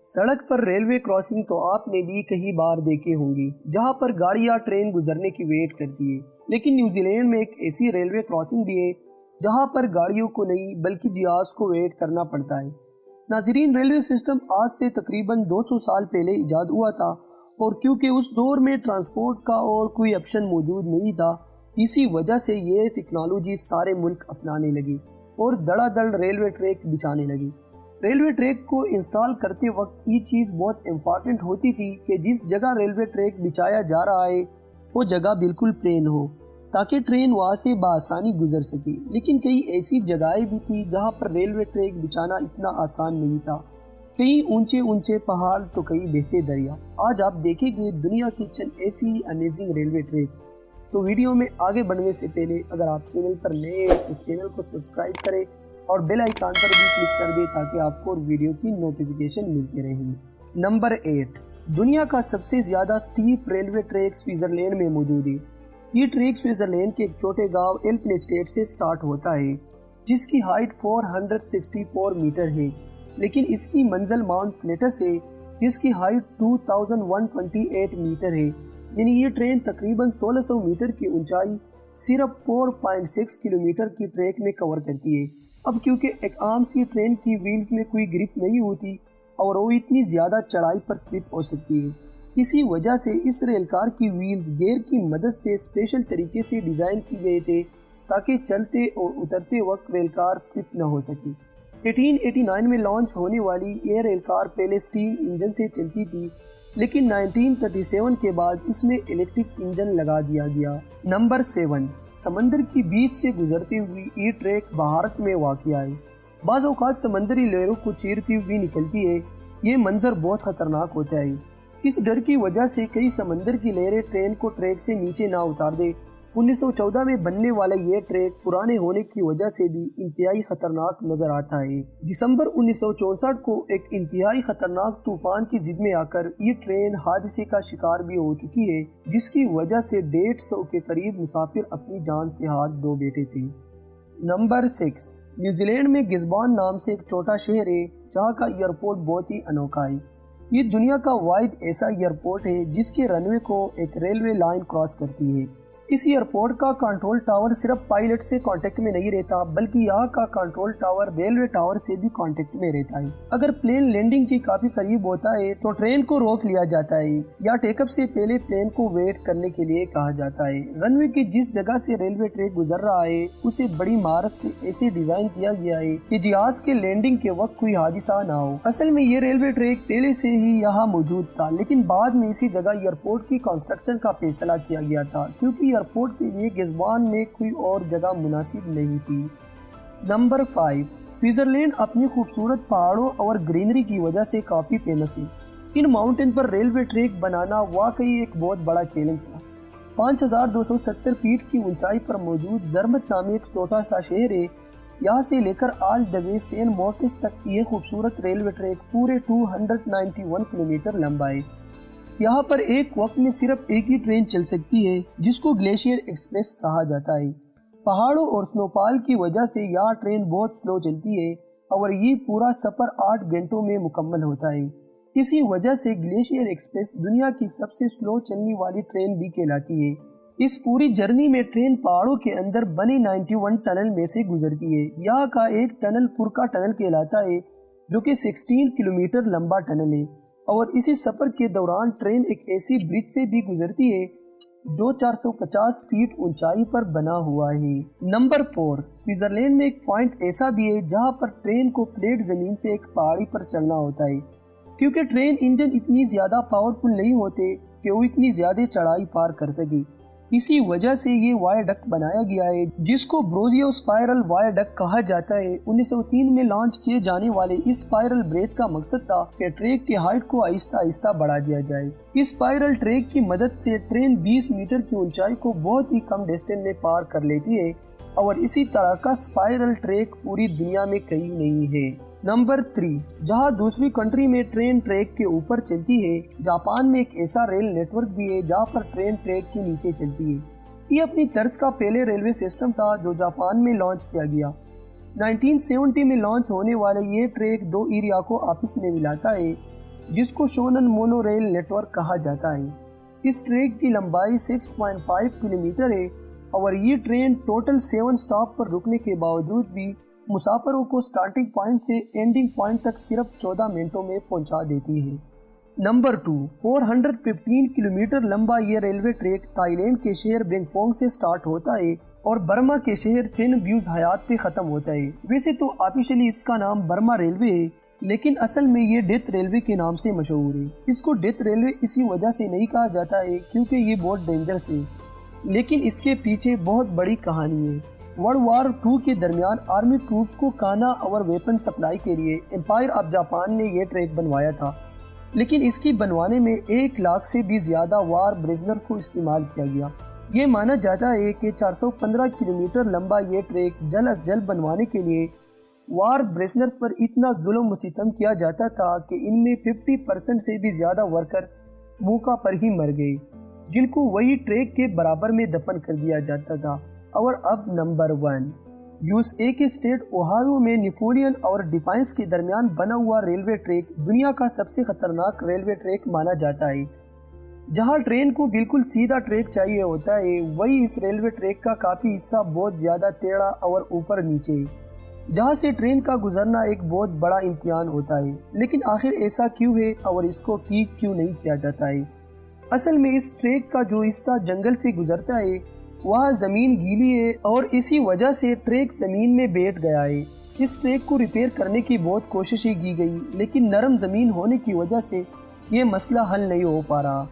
सड़क पर railway crossing तो आपने भी कई बार देखे होंगे जहां पर गाड़ी या ट्रेन गुजरने की वेट करती है। लेकिन न्यूजीलैंड में एक ऐसी रेलवे क्रॉसिंग भी है जहां पर गाड़ियों को नहीं बल्कि जहाज को वेट करना पड़ता है। नाजरीन, रेलवे सिस्टम आज से तकरीबन 200 साल पहले इजाद हुआ था और क्योंकि उस दौर में ट्रांसपोर्ट का और कोई ऑप्शन मौजूद नहीं था, इसी वजह से ये टेक्नोलॉजी सारे मुल्क अपनाने लगी और धड़ाधड़ रेलवे ट्रैक बिछाने लगी। रेलवे ट्रैक को इंस्टॉल करते वक्त ये चीज़ बहुत इम्पॉर्टेंट होती थी कि जिस जगह रेलवे ट्रैक बिछाया जा रहा है वो जगह बिल्कुल प्लेन हो ताकि ट्रेन वहाँ से बआसानी गुजर सके। लेकिन कई ऐसी जगहें भी थी जहाँ पर रेलवे ट्रैक बिछाना इतना आसान नहीं था, कई ऊंचे ऊंचे पहाड़ तो कई बहते दरिया। आज आप देखेंगे दुनिया की चंद ऐसी अमेजिंग रेलवे ट्रैक्स। तो वीडियो में आगे बढ़ने से पहले अगर आप चैनल पर नए हैं तो चैनल को सब्सक्राइब करें और बेल आइकन पर भी क्लिक कर दे ताकि आपको वीडियो की नोटिफिकेशन मिलती रहे। नंबर 8, दुनिया का सबसे ज्यादा स्टीप रेलवे ट्रैक स्विट्जरलैंड में मौजूद है। ये ट्रैक स्विट्जरलैंड के एक छोटे गांव एल्पनेस्टेड से स्टार्ट होता है जिसकी हाइट 464 मीटर है, लेकिन इसकी मंजिल माउंट प्लेटस है जिसकी हाइट 2128 मीटर है। यानी ये ट्रेन तकरीबन 1600 मीटर की ऊंचाई सिर्फ 4.6 किलोमीटर की ट्रैक में कवर करती है। अब क्योंकि एक आम सी ट्रेन की व्हील्स में कोई ग्रिप नहीं होती और वो इतनी ज़्यादा चढ़ाई पर स्लिप हो सकती है, इसी वजह से इस रेलकार की व्हील्स गियर की मदद से स्पेशल तरीके से डिज़ाइन की गए थे ताकि चलते और उतरते वक्त रेलकार स्लिप न हो सके। 1889 में लॉन्च होने वाली ये रेलकार पहले स्टीम इंजन से चलती थी, लेकिन 1937 के बाद इसमें इलेक्ट्रिक इंजन लगा दिया गया। नंबर 7, समंदर की बीच से गुजरती हुई ये ट्रैक भारत में वाक़या है। बाज़ औक़ात समंदरी लहरों को चीरती हुई निकलती है। ये मंजर बहुत ख़तरनाक होता है। इस डर की वजह से कई समंदर की लहरें ट्रेन को ट्रैक से नीचे ना उतार दे। 1914 में बनने वाला ये ट्रैक पुराने होने की वजह से भी इंतहाई खतरनाक नजर आता है। दिसंबर 1964 को एक इंतहाई खतरनाक तूफान की जिद में आकर ये ट्रेन हादसे का शिकार भी हो चुकी है, जिसकी वजह से 150 के करीब मुसाफिर अपनी जान से हाथ धो बैठे थे। नंबर 6, न्यूजीलैंड में गिस्बॉन नाम से एक छोटा शहर है जहाँ का एयरपोर्ट बहुत ही अनोखा है। ये दुनिया का वाहिद ऐसा एयरपोर्ट है जिसके रनवे को एक रेलवे लाइन क्रॉस करती है। इस एयरपोर्ट का कंट्रोल टावर सिर्फ पायलट से कांटेक्ट में नहीं रहता, बल्कि यहाँ का कंट्रोल टावर रेलवे टावर से भी कांटेक्ट में रहता है। अगर प्लेन लैंडिंग के काफी करीब होता है तो ट्रेन को रोक लिया जाता है या टेकअप से पहले प्लेन को वेट करने के लिए कहा जाता है। रनवे की जिस जगह से रेलवे ट्रैक गुजर रहा है उसे बड़ी महारत से ऐसे डिजाइन किया गया है कि जहाज के लैंडिंग के वक्त कोई हादसा ना हो। असल में ये रेलवे ट्रैक पहले से ही यहाँ मौजूद था, लेकिन बाद में इसी जगह एयरपोर्ट की कंस्ट्रक्शन का फैसला किया गया था क्योंकि एयरपोर्ट के लिए गिस्बॉन में कोई और जगह मुनासिब नहीं थी। नंबर 5, स्विट्जरलैंड अपनी खूबसूरत पहाड़ों और ग्रीनरी की वजह से काफी फेमस है। इन माउंटेन पर रेलवे ट्रैक बनाना वाकई एक बहुत बड़ा चैलेंज था। 5270 फीट की ऊंचाई पर मौजूद जर्मत नामी एक छोटा सा शहर है। यहाँ से लेकर all the way Saint Moritz तक ये खूबसूरत रेलवे ट्रैक पूरे 291 किलोमीटर लंबा है। यहाँ पर एक वक्त में सिर्फ एक ही ट्रेन चल सकती है जिसको ग्लेशियर एक्सप्रेस कहा जाता है। पहाड़ों और स्नोफॉल की वजह से यहाँ ट्रेन बहुत स्लो चलती है और ये पूरा सफर 8 घंटों में मुकम्मल होता है। इसी वजह से ग्लेशियर एक्सप्रेस दुनिया की सबसे स्लो चलने वाली ट्रेन भी कहलाती है। इस पूरी जर्नी में ट्रेन पहाड़ों के अंदर बने 91 टनल में से गुजरती है। यहाँ का एक टनल पुरका टनल कहलाता है जो कि 16 किलोमीटर लंबा टनल है और इसी सफर के दौरान ट्रेन एक ऐसी ब्रिज से भी गुजरती है जो 450 फीट ऊंचाई पर बना हुआ है। नंबर 4, स्विट्जरलैंड में एक पॉइंट ऐसा भी है जहां पर ट्रेन को प्लेट जमीन से एक पहाड़ी पर चलना होता है क्योंकि ट्रेन इंजन इतनी ज्यादा पावरफुल नहीं होते कि वो इतनी ज्यादा चढ़ाई पार कर सके। इसी वजह से ये वायडक्ट बनाया गया है जिसको ब्रोजियो स्पाइरल वायडक्ट कहा जाता है। 1903 में लॉन्च किए जाने वाले इस स्पाइरल ब्रिज का मकसद था कि ट्रैक की हाइट को आहिस्ता आहिस्ता बढ़ा दिया जाए। इस स्पाइरल ट्रैक की मदद से ट्रेन 20 मीटर की ऊंचाई को बहुत ही कम डिस्टेंस में पार कर लेती है और इसी तरह का स्पाइरल ट्रैक पूरी दुनिया में कहीं नहीं है। नंबर 3, जहां दूसरी कंट्री में ट्रेन ट्रैक के ऊपर चलती है, जापान में एक ऐसा रेल नेटवर्क भी है जहां पर ट्रेन ट्रैक के नीचे चलती है। ये अपनी तर्ज का पहले रेलवे सिस्टम था जो जापान में लॉन्च किया गया। 1970 में लॉन्च होने वाले ये ट्रैक दो एरिया को आपस में मिलाता है जिसको शोनन मोनो रेल नेटवर्क कहा जाता है। इस ट्रैक की लंबाई 6.5 किलोमीटर है और ये ट्रेन टोटल 7 स्टॉप पर रुकने के बावजूद भी मुसाफिरों को स्टार्टिंग पॉइंट से एंडिंग पॉइंट तक सिर्फ 14 मिनटों में पहुंचा देती है। नंबर 2, 415 किलोमीटर लंबा ये रेलवे ट्रैक थाईलैंड के शहर बैंकॉक से स्टार्ट होता है और बर्मा के शहर तिन ब्यूज हयात पे ख़त्म होता है। वैसे तो ऑफिशियली इसका नाम बर्मा रेलवे है, लेकिन असल में ये डेथ रेलवे के नाम से मशहूर है। इसको डेथ रेलवे इसी वजह से नहीं कहा जाता है क्योंकि ये बहुत डेंजरस है, लेकिन इसके पीछे बहुत बड़ी कहानी है। वर्ल्ड वार 2 के दरमियान आर्मी ट्रूप्स को खाना और वेपन सप्लाई के लिए एम्पायर ऑफ जापान ने यह ट्रैक बनवाया था, लेकिन इसकी बनवाने में 1 लाख से भी ज़्यादा वार ब्रिजनर को इस्तेमाल किया गया। ये माना जाता है कि 415 किलोमीटर लंबा ये ट्रैक जल्द अज जल्द बनवाने के लिए वार ब्रिजनर्स पर इतना जुल्म सितम किया जाता था कि इनमें 50% से भी ज़्यादा वर्कर मौका पर ही मर गए, जिनको वही ट्रैक के बराबर में दफन कर दिया जाता था। और अब नंबर 1, यूएसए के स्टेट ओहायो में नेपोलियन और डिफाइंस के दरमियान बना हुआ रेलवे ट्रैक दुनिया का सबसे खतरनाक रेलवे ट्रैक माना जाता है। जहां ट्रेन को बिल्कुल सीधा ट्रैक चाहिए होता है, वही इस रेलवे ट्रैक का काफ़ी हिस्सा बहुत ज़्यादा टेढ़ा और ऊपर नीचे है, जहां से ट्रेन का गुजरना एक बहुत बड़ा इम्तिहान होता है। लेकिन आखिर ऐसा क्यों है और इसको ठीक क्यों नहीं किया जाता है? असल में इस ट्रैक का जो हिस्सा जंगल से गुजरता है वह ज़मीन गीली है और इसी वजह से ट्रैक ज़मीन में बैठ गया है। इस ट्रैक को रिपेयर करने की बहुत कोशिशें की गई, लेकिन नरम ज़मीन होने की वजह से ये मसला हल नहीं हो पा रहा।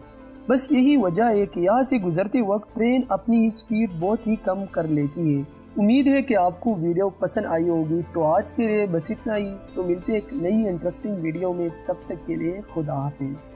बस यही वजह है कि यहाँ से गुजरते वक्त ट्रेन अपनी स्पीड बहुत ही कम कर लेती है। उम्मीद है कि आपको वीडियो पसंद आई होगी। तो आज के लिए बस इतना ही। तो मिलते हैं एक नई इंटरेस्टिंग वीडियो में, तब तक के लिए खुदा हाफिज़।